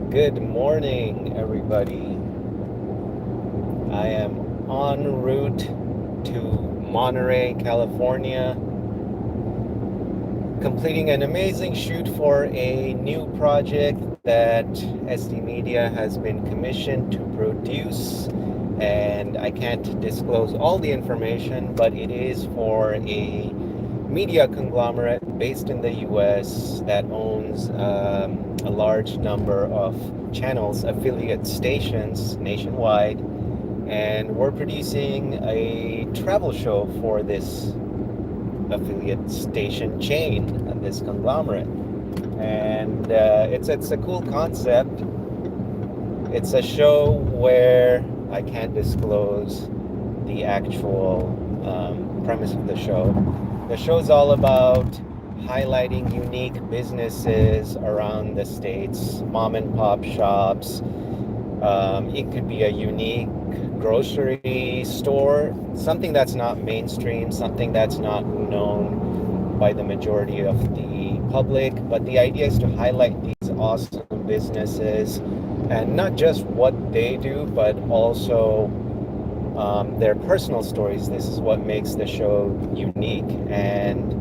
Good morning, everybody. I am en route to Monterey, California, completing an amazing shoot for a new project that SD Media has been commissioned to produce. And I can't disclose all the information, but it is for a media conglomerate based in the US that owns a large number of channels, affiliate stations nationwide. And we're producing a travel show for this affiliate station chain, this conglomerate. And it's a cool concept. It's a show where I can't disclose the actual premise of the show. The show's all about highlighting unique businesses around the states, mom and pop shops. It could be a unique grocery store, something that's not mainstream, something that's not known by the majority of the public. But the idea is to highlight these awesome businesses and not just what they do, but also their personal stories. This is what makes the show unique. And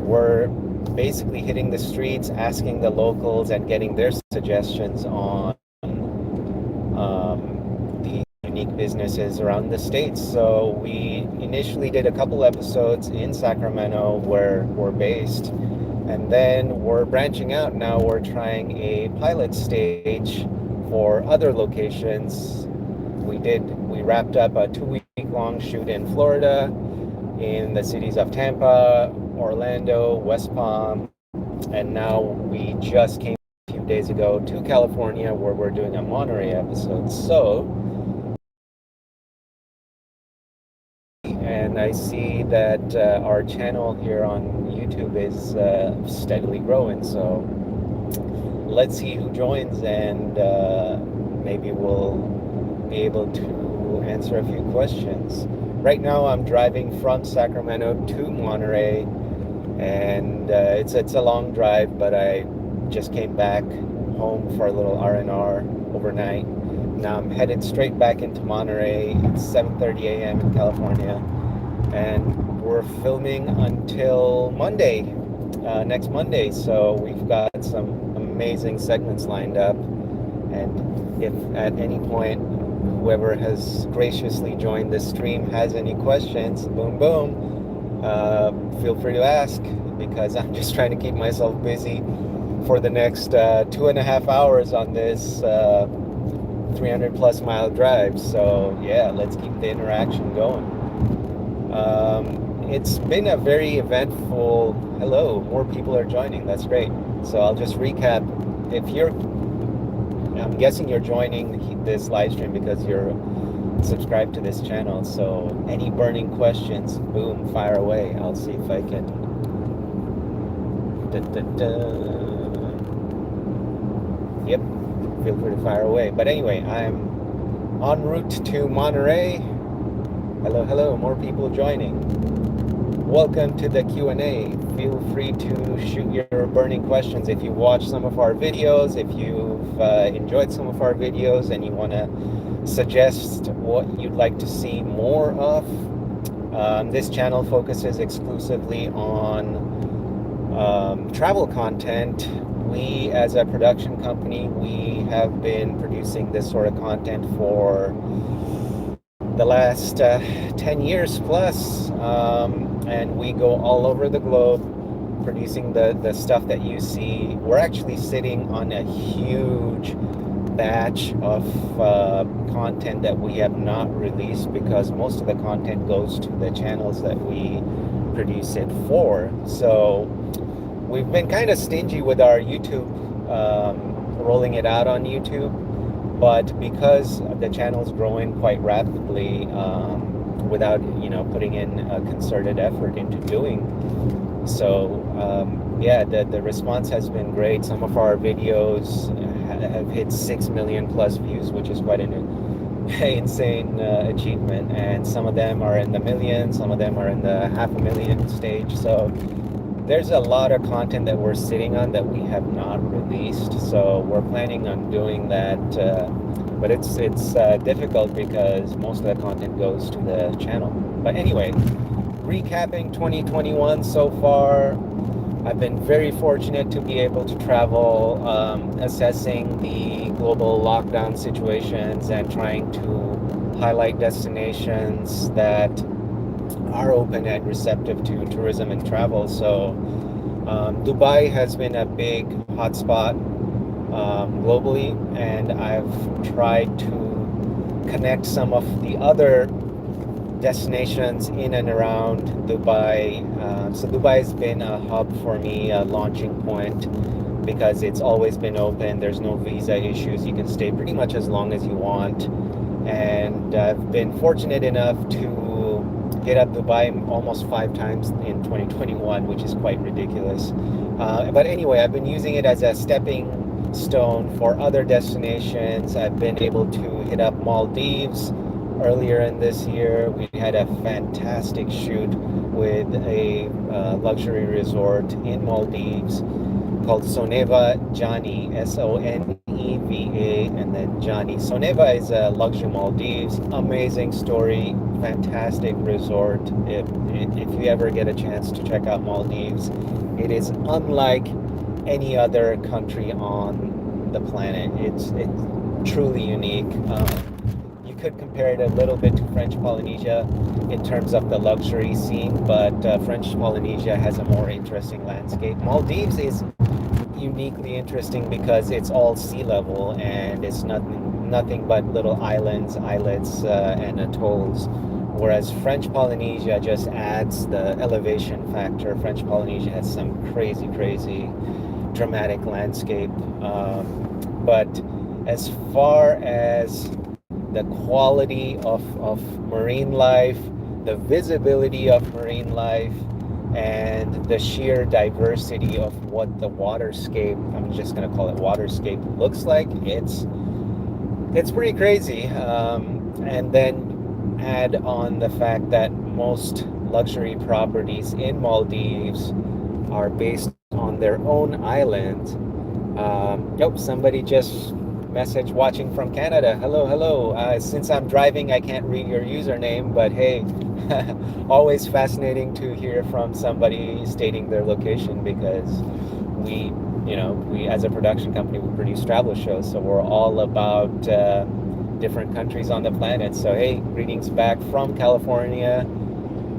we're basically hitting the streets, asking the locals, and getting their suggestions on the unique businesses around the states. So we initially did a couple episodes in Sacramento, where we're based, and then we're branching out. Now we're trying a pilot stage for other locations. We wrapped up a 2-week long shoot in Florida, in the cities of Tampa, Orlando, West Palm, and now we just came a few days ago to California, where we're doing a Monterey episode. So, and I see that our channel here on YouTube is steadily growing. So let's see who joins, and maybe we'll be able to answer a few questions. Right now, I'm driving from Sacramento to Monterey, and it's a long drive, but I just came back home for a little R&R overnight. Now I'm headed straight back into Monterey. It's 7:30 a.m. in California, and we're filming until Monday, next Monday. So we've got some amazing segments lined up, and if at any point whoever has graciously joined the stream has any questions, boom, boom, feel free to ask, because I'm just trying to keep myself busy for the next 2.5 hours on this 300 plus mile drive. So yeah, let's keep the interaction going. It's been a very eventful, hello, more people are joining, that's great. So I'll just recap. I'm guessing you're joining this live stream because you're subscribed to this channel. So any burning questions, boom, fire away. I'll see if I can. Yep, feel free to fire away. But anyway, I'm en route to Monterey. Hello, hello, more people joining. Welcome to the Q&A. Feel free to shoot your burning questions. If you watch some of our videos, if you've enjoyed some of our videos and you want to suggest what you'd like to see more of, this channel focuses exclusively on travel content. We, as a production company, we have been producing this sort of content for the last 10 years plus, and we go all over the globe producing the stuff that you see. We're actually sitting on a huge batch of content that we have not released, because most of the content goes to the channels that we produce it for. So we've been kind of stingy with our YouTube, rolling it out on YouTube. But because the channel's growing quite rapidly, without putting in a concerted effort into doing so, yeah, the response has been great. Some of our videos have hit 6 million plus views, which is quite an insane achievement. And some of them are in the millions, some of them are in the 500,000 stage. So there's a lot of content that we're sitting on that we have not released. So we're planning on doing that, but it's difficult because most of the content goes to the channel. But anyway, recapping 2021 so far, I've been very fortunate to be able to travel, assessing the global lockdown situations and trying to highlight destinations that are open and receptive to tourism and travel. So Dubai has been a big hotspot globally, and I've tried to connect some of the other destinations in and around Dubai. So Dubai has been a hub for me, a launching point, because it's always been open. There's no visa issues. You can stay pretty much as long as you want. And I've been fortunate enough to hit up Dubai almost 5 times in 2021, which is quite ridiculous. But anyway, I've been using it as a stepping stone for other destinations. I've been able to hit up Maldives earlier in this year. We had a fantastic shoot with a luxury resort in Maldives called Soneva Jani, Soneva, and then Jani. Soneva is a luxury Maldives. Amazing story, fantastic resort. If you ever get a chance to check out Maldives, it is unlike any other country on the planet. It's truly unique. You could compare it a little bit to French Polynesia in terms of the luxury scene, but French Polynesia has a more interesting landscape. Maldives is uniquely interesting because it's all sea level and it's nothing but little islands, islets, and atolls. Whereas French Polynesia just adds the elevation factor. French Polynesia has some crazy, crazy dramatic landscape. But as far as the quality of marine life, the visibility of marine life, and the sheer diversity of what the waterscape, I'm just going to call it waterscape, looks like, it's pretty crazy. And then add on the fact that most luxury properties in Maldives are based on their own island. Somebody just message watching from Canada. Hello. Since I'm driving, I can't read your username, but hey, always fascinating to hear from somebody stating their location, because we as a production company, we produce travel shows, so we're all about different countries on the planet. So hey, greetings back from California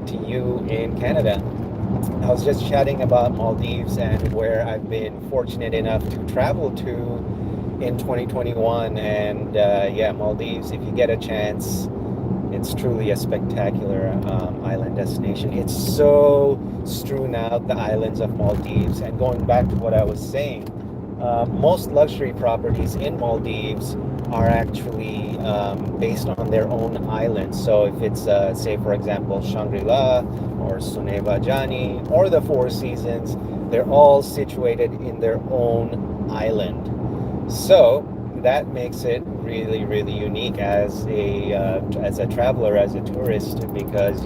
to you in Canada. I was just chatting about Maldives and where I've been fortunate enough to travel to in 2021, and Maldives, if you get a chance, it's truly a spectacular island destination. It's so strewn out, the islands of Maldives. And going back to what I was saying, most luxury properties in Maldives are actually based on their own islands. So if it's, say, for example, Shangri-La or Soneva Jani or the Four Seasons, they're all situated in their own island. So that makes it really, really unique as a traveler, as a tourist, because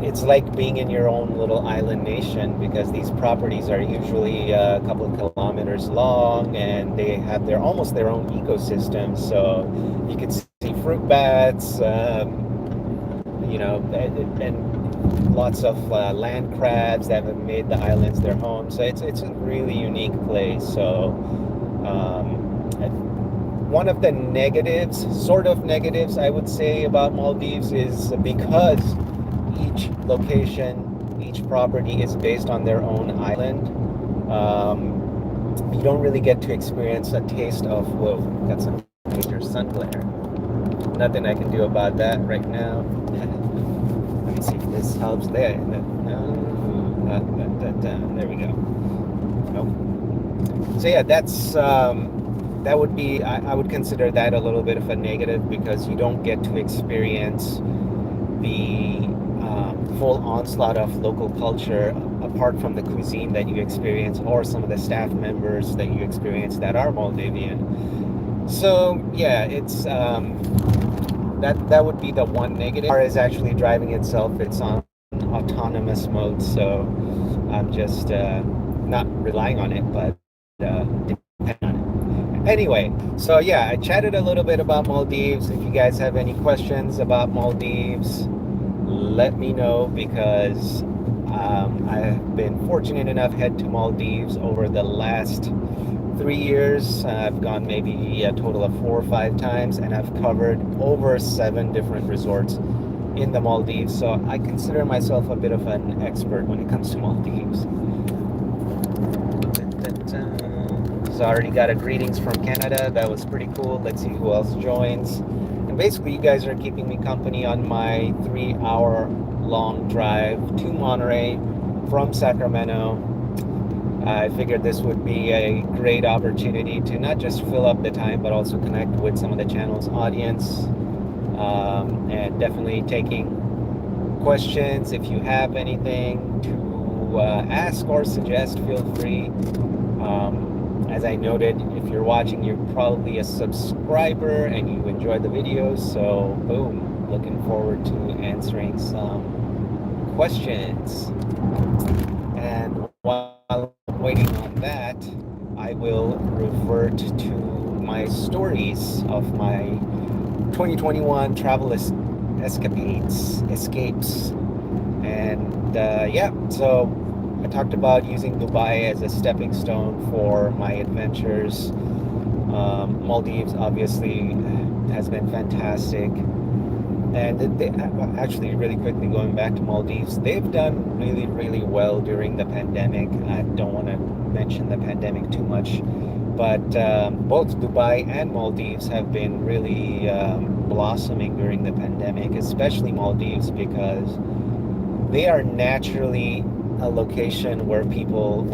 it's like being in your own little island nation, because these properties are usually a couple of kilometers long and they have almost their own ecosystem. So you can see fruit bats, and lots of land crabs that have made the islands their home. So it's a really unique place. So one of the sort of negatives, I would say, about Maldives is because each location, each property is based on their own island. You don't really get to experience a taste of, whoa, got some major sun glare. Nothing I can do about that right now. Let me see if this helps. There we go. Nope. So yeah, that would be, I would consider that a little bit of a negative, because you don't get to experience the full onslaught of local culture apart from the cuisine that you experience, or some of the staff members that you experience that are Maldivian. So yeah, it's that would be the one negative. As far as actually driving itself, it's on autonomous mode, so I'm just not relying on it, but depend on it. Anyway, so yeah, I chatted a little bit about Maldives. If you guys have any questions about Maldives, let me know, because I've been fortunate enough to head to Maldives over the last 3 years. I've gone maybe a total of 4 or 5 times, and I've covered over 7 different resorts in the Maldives. So I consider myself a bit of an expert when it comes to Maldives. So I already got a greetings from Canada. That was pretty cool. Let's see who else joins. And basically, you guys are keeping me company on my 3-hour long drive to Monterey from Sacramento. I figured this would be a great opportunity to not just fill up the time, but also connect with some of the channel's audience, and definitely taking questions. If you have anything to ask or suggest, feel free. As I noted, if you're watching, you're probably a subscriber and you enjoy the videos, so boom, looking forward to answering some questions. And while I'm waiting on that, I will revert to my stories of my 2021 travel escapes. And yeah, so I talked about using Dubai as a stepping stone for my adventures. Maldives obviously has been fantastic. And they, actually, really quickly going back to Maldives, they've done really, really well during the pandemic. I don't want to mention the pandemic too much, but both Dubai and Maldives have been really blossoming during the pandemic, especially Maldives, because they are naturally a location where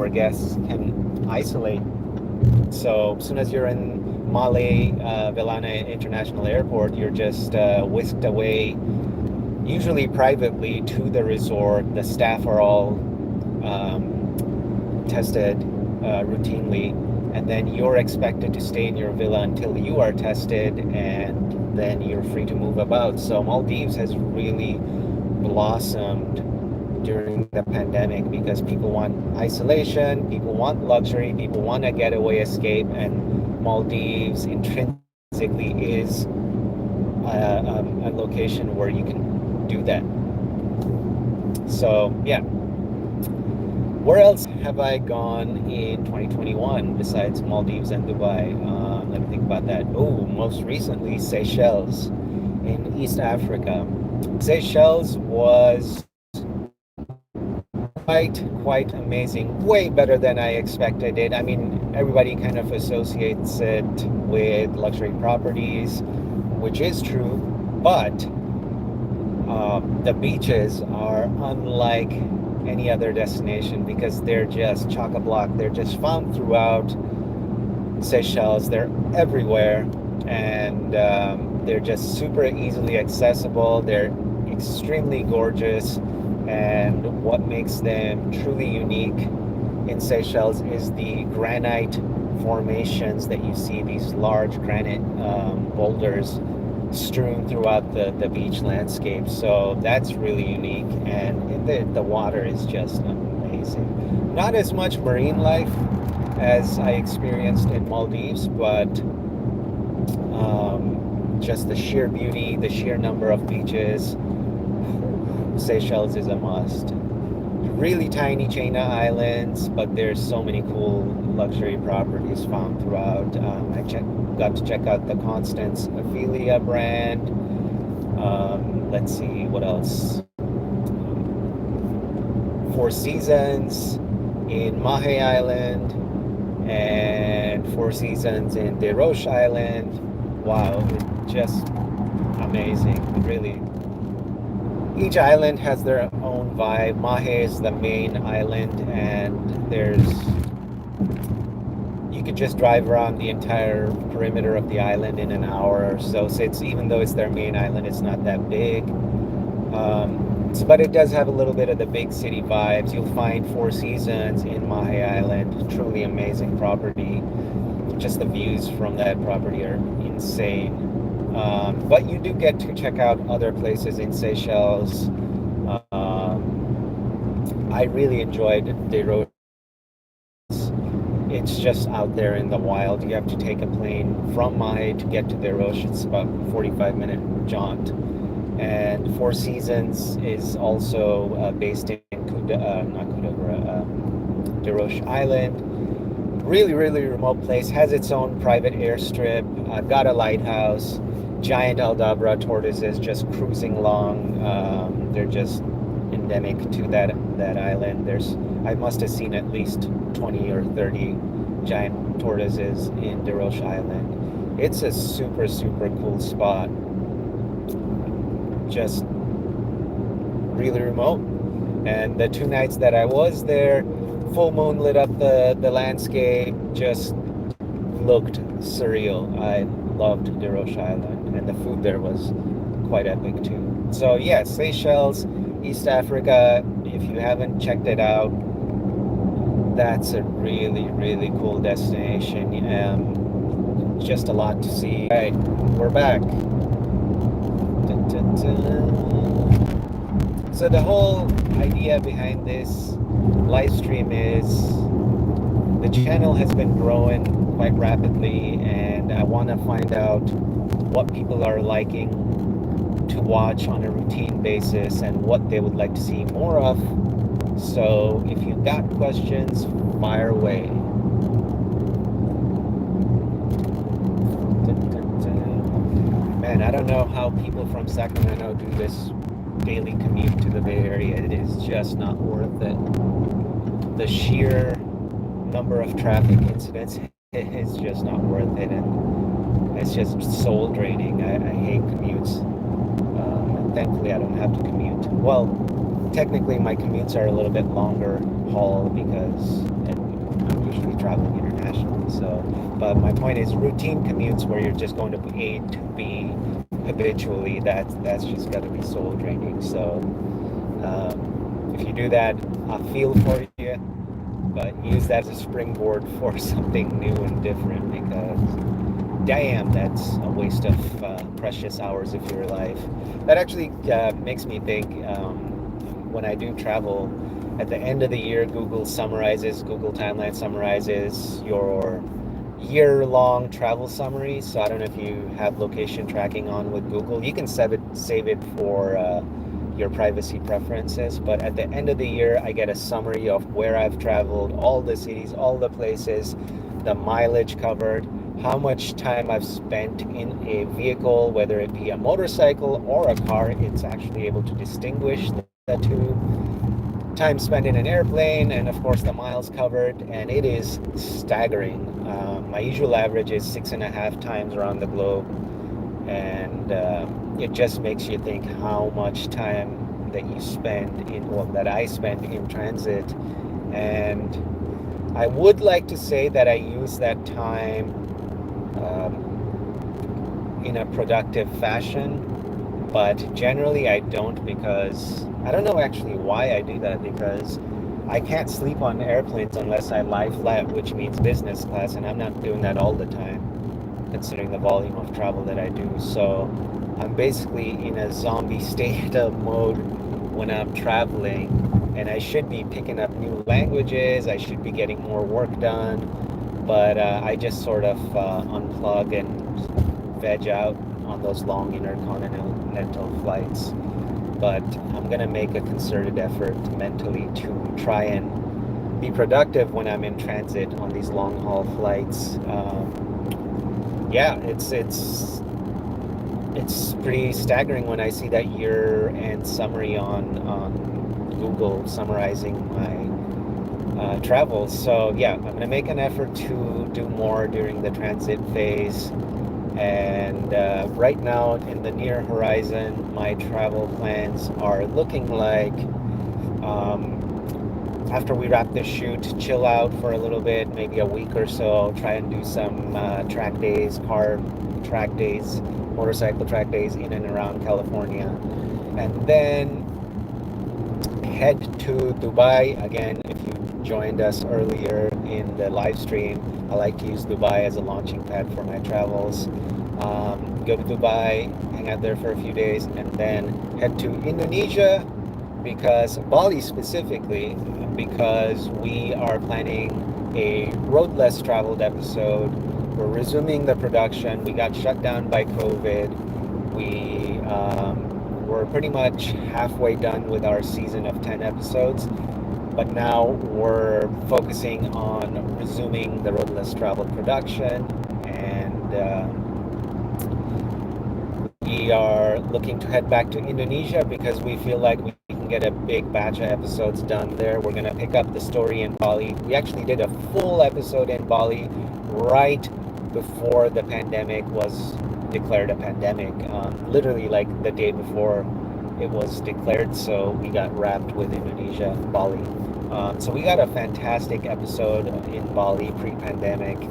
guests can isolate. So as soon as you're in Male Vellana International Airport, you're just whisked away, usually privately, to the resort. The staff are all tested routinely, and then you're expected to stay in your villa until you are tested, and then you're free to move about. So Maldives has really blossomed during the pandemic because people want isolation, people want luxury, people want a getaway escape, and Maldives intrinsically is a location where you can do that. So yeah, where else have I gone in 2021 besides Maldives and Dubai? Let me think about that. Oh, most recently Seychelles in East Africa. Seychelles was quite amazing, way better than I expected it. I mean, everybody kind of associates it with luxury properties, which is true, but the beaches are unlike any other destination because they're just chock-a-block. They're just found throughout Seychelles. They're everywhere, and they're just super easily accessible. They're extremely gorgeous. And what makes them truly unique in Seychelles is the granite formations that you see, these large granite boulders strewn throughout the beach landscape. So that's really unique, and the water is just amazing. Not as much marine life as I experienced in Maldives, but just the sheer beauty, the sheer number of beaches. Seychelles is a must. Really tiny China islands, but there's so many cool luxury properties found throughout. I got to check out the Constance Ophelia brand. Let's see, what else? Four Seasons in Mahe Island and Four Seasons in Desroches Island. Wow, it's just amazing, really. Each island has their own vibe. Mahe is the main island, and you could just drive around the entire perimeter of the island in an hour or so. So even though it's their main island, it's not that big. But it does have a little bit of the big city vibes. You'll find Four Seasons in Mahe Island, truly amazing property. Just the views from that property are insane. But you do get to check out other places in Seychelles. I really enjoyed Deros. It's just out there in the wild. You have to take a plane from Mahe to get to Deros. It's about 45-minute jaunt. And Four Seasons is also based in not Kudagara, Deros Island. Really, really remote place. Has its own private airstrip. Got a lighthouse. Giant Aldabra tortoises just cruising along. They're just endemic to that island. I must have seen at least 20 or 30 giant tortoises in Deros Island. It's a super, super cool spot. Just really remote. And the 2 nights that I was there, full moon lit up the landscape, just looked surreal. I loved Deros Island, and the food there was quite epic too. So yeah, Seychelles, East Africa, if you haven't checked it out, that's a really, really cool destination. Just a lot to see. All right, we're back. Dun, dun, dun. So the whole idea behind this live stream is the channel has been growing quite rapidly, and I want to find out what people are liking to watch on a routine basis and what they would like to see more of. So if you've got questions, fire away. Man, I don't know how people from Sacramento do this daily commute to the Bay Area. It is just not worth it. The sheer number of traffic incidents is just not worth it, and it's just soul draining. I hate commutes. And thankfully, I don't have to commute. Well, technically, my commutes are a little bit longer haul because I'm usually traveling internationally. So, but my point is, routine commutes where you're just going to A to B habitually, that's just got to be soul draining. So, if you do that, I feel for you, but use that as a springboard for something new and different, because damn, that's a waste of precious hours of your life. That actually makes me think, when I do travel, at the end of the year, Google Timeline summarizes your year-long travel summary. So I don't know if you have location tracking on with Google. You can save it for your privacy preferences, but at the end of the year, I get a summary of where I've traveled, all the cities, all the places, the mileage covered, how much time I've spent in a vehicle, whether it be a motorcycle or a car. It's actually able to distinguish the two. Time spent in an airplane, and of course the miles covered, and it is staggering. My usual average is 6.5 times around the globe, and it just makes you think how much time that you spend that I spend in transit. And I would like to say that I use that time in a productive fashion, but generally I don't, because I don't know actually why I do that, because I can't sleep on airplanes unless I lie flat, which means business class, and I'm not doing that all the time considering the volume of travel that I do. So I'm basically in a zombie state of mode when I'm traveling, and I should be picking up new languages, I should be getting more work done, but I just sort of unplug and veg out on those long intercontinental flights. But I'm gonna make a concerted effort mentally to try and be productive when I'm in transit on these long haul flights. Yeah, it's pretty staggering when I see that year-end summary on Google summarizing my travels. So yeah, I'm gonna make an effort to do more during the transit phase. And right now, in the near horizon, my travel plans are looking like, after we wrap this shoot, chill out for a little bit, maybe a week or so, try and do some track days, car track days, motorcycle track days in and around California, and then head to Dubai again. If you joined us earlier in the live stream, I like to use Dubai as a launching pad for my travels. Go to Dubai, hang out there for a few days, and then head to Indonesia, because Bali specifically, because we are planning a road less traveled episode. We're resuming the production. We got shut down by COVID. We're pretty much halfway done with our season of 10 episodes, but now we're focusing on resuming the road less traveled production, and we are looking to head back to Indonesia because we feel like we can get a big batch of episodes done there. We're going to pick up the story in Bali. We actually did a full episode in Bali right before the pandemic was declared a pandemic, literally like the day before it was declared. So we got wrapped with Indonesia, Bali. So we got a fantastic episode in Bali pre-pandemic,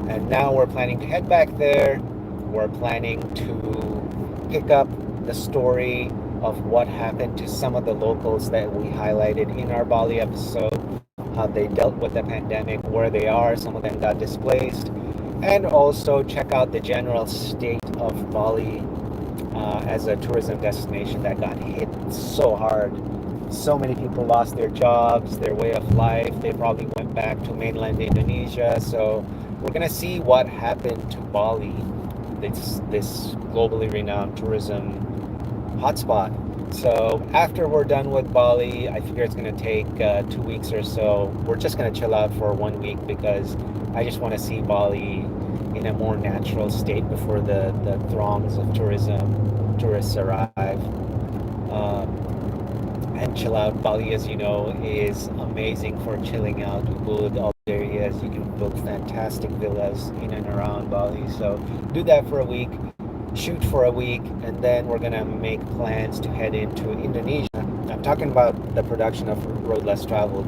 and now we're planning to head back there. We're planning to pick up the story of what happened to some of the locals that we highlighted in our Bali episode, how they dealt with the pandemic, where they are. Some of them got displaced, and also check out the general state of Bali as a tourism destination that got hit so hard. So many people lost their jobs, their way of life. They probably went back to mainland Indonesia. So we're gonna see what happened to Bali, this globally renowned tourism hotspot. So after we're done with Bali, I figure it's gonna take 2 weeks or so. We're just gonna chill out for 1 week because I just want to see Bali in a more natural state before the throngs of tourists arrive. And chill out. Bali, as you know, is amazing for chilling out. Ubud, all the areas. You can build fantastic villas in and around Bali. So do that for a week, shoot for a week, and then we're gonna make plans to head into Indonesia. I'm talking about the production of Road Less Traveled,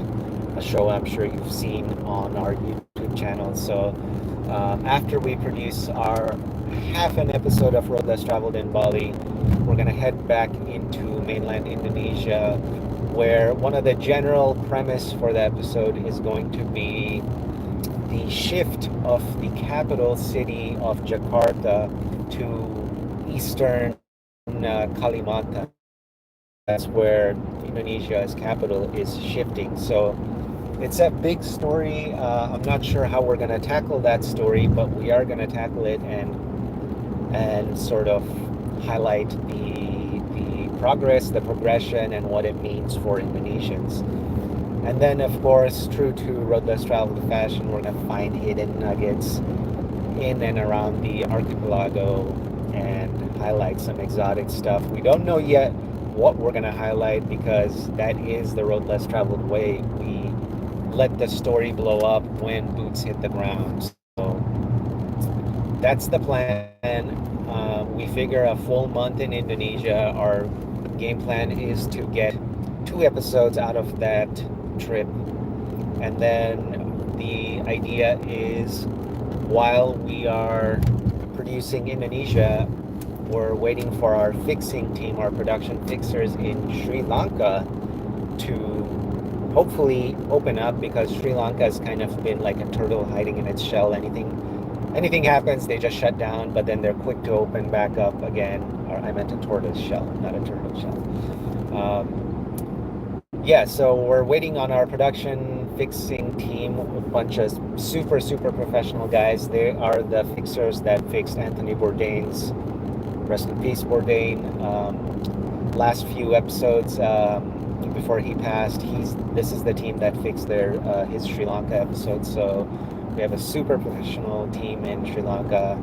a show I'm sure you've seen on our YouTube channel. So after we produce our half an episode of Road Less Traveled in Bali, we're going to head back into mainland Indonesia, where one of the general premise for the episode is going to be the shift of the capital city of Jakarta to eastern Kalimantan. That's where Indonesia's capital is shifting. So it's a big story. I'm not sure how we're going to tackle that story, but we are going to tackle it and sort of highlight the progress, the progression, and what it means for Indonesians. And then, of course, true to Road Less Traveled fashion, we're going to find hidden nuggets in and around the archipelago and highlight some exotic stuff. We don't know yet what we're going to highlight because that is the Road Less Traveled way. We let the story blow up when boots hit the ground. So that's the plan. We figure a full month in Indonesia. Our game plan is to get 2 episodes out of that trip. And then the idea is while we are producing Indonesia, we're waiting for our fixing team, our production fixers in Sri Lanka to hopefully open up, because Sri Lanka has kind of been like a turtle hiding in its shell. Anything happens, they just shut down, but then they're quick to open back up again. Or I meant a tortoise shell, not a turtle shell. Yeah, so we're waiting on our production fixing team, a bunch of super professional guys. They are the fixers that fixed Anthony Bourdain's, rest in peace Bourdain, last few episodes before he passed. This is the team that fixed his Sri Lanka episode. So we have a super professional team in Sri Lanka,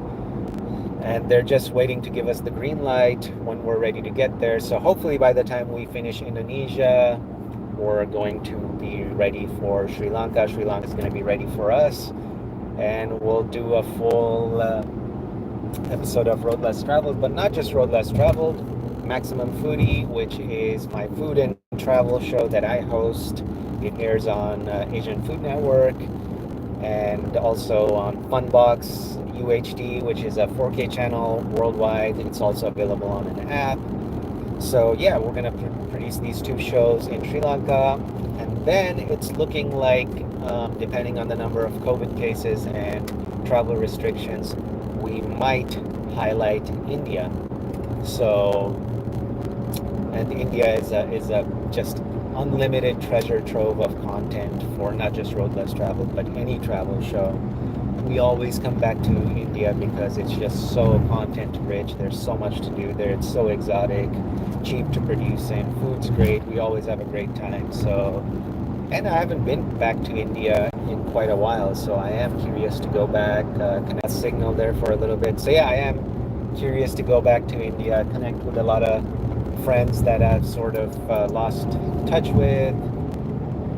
and they're just waiting to give us the green light when we're ready to get there. So hopefully by the time we finish Indonesia, we're going to be ready for Sri Lanka. Sri Lanka is going to be ready for us, and we'll do a full episode of Road Less Traveled, but not just Road Less Traveled, Maximum Foodie, which is my food and travel show that I host. It airs on Asian Food Network and also on Funbox UHD, which is a 4K channel worldwide. It's also available on an app. So yeah, we're going to produce these 2 shows in Sri Lanka, and then it's looking like, depending on the number of COVID cases and travel restrictions, we might highlight India. So And India is a just unlimited treasure trove of content for not just Road Less Traveled, but any travel show. We always come back to India because it's just so content rich. There's so much to do there. It's so exotic, cheap to produce, and food's great. We always have a great time. So, and I haven't been back to India in quite a while, so I am curious to go back. Connect signal there for a little bit. So yeah, I am curious to go back to India, connect with a lot of friends that I've sort of lost touch with,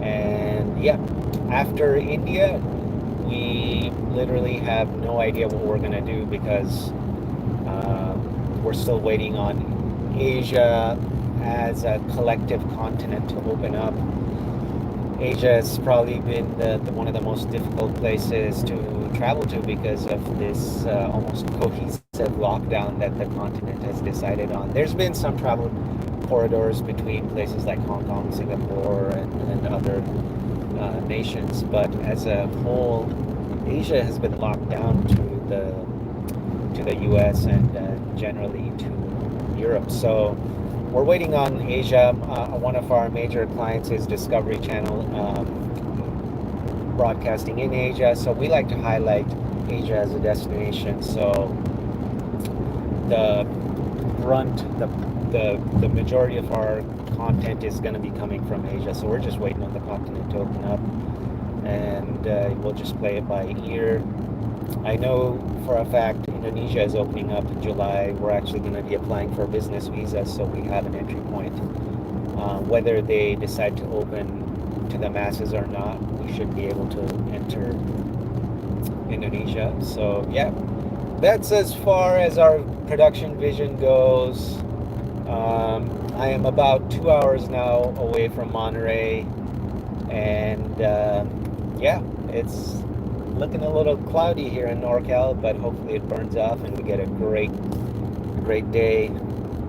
and yeah, after India, we literally have no idea what we're gonna do because we're still waiting on Asia as a collective continent to open up. Asia has probably been one of the most difficult places to travel to because of this almost cohesive lockdown that the continent has decided on. There's been some travel corridors between places like Hong Kong, Singapore, and other nations, but as a whole, Asia has been locked down to the U.S. and generally to Europe. So we're waiting on Asia. One of our major clients is Discovery Channel, broadcasting in Asia. So we like to highlight Asia as a destination. So the brunt, the majority of our content is going to be coming from Asia. So we're just waiting on the continent to open up, and we'll just play it by ear. I know for a fact Indonesia is opening up in July. We're actually going to be applying for a business visa, so we have an entry point. Whether they decide to open to the masses or not, we should be able to enter Indonesia. So yeah, that's as far as our production vision goes. I am about 2 hours now away from Monterey, and yeah, it's looking a little cloudy here in NorCal, but hopefully it burns off and we get a great day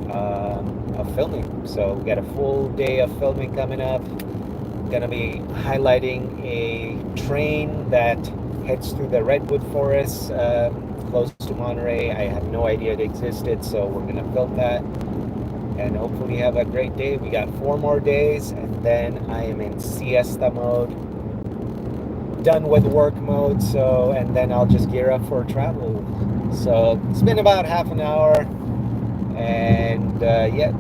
of filming. So we got a full day of filming coming up. Gonna be highlighting a train that heads through the redwood forest close to Monterey. I had no idea it existed, so we're gonna film that and hopefully have a great day. We got 4 more days, and then I am in siesta mode, done with work mode. So, and then I'll just gear up for travel. So it's been about half an hour, and yeah,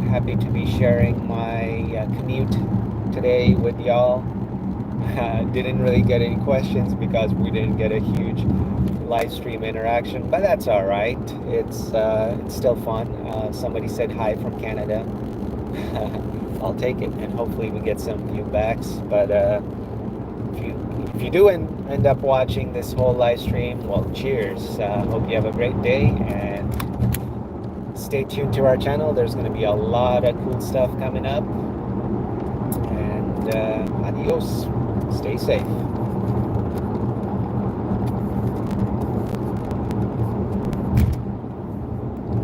happy to be sharing my commute today with y'all. Didn't really get any questions because we didn't get a huge live stream interaction, but that's all right. It's still fun. Somebody said hi from Canada. I'll take it, and hopefully we get some viewbacks. But if you do end up watching this whole live stream, well, cheers. Hope you have a great day, and stay tuned to our channel. There's going to be a lot of cool stuff coming up. And adios. Stay safe.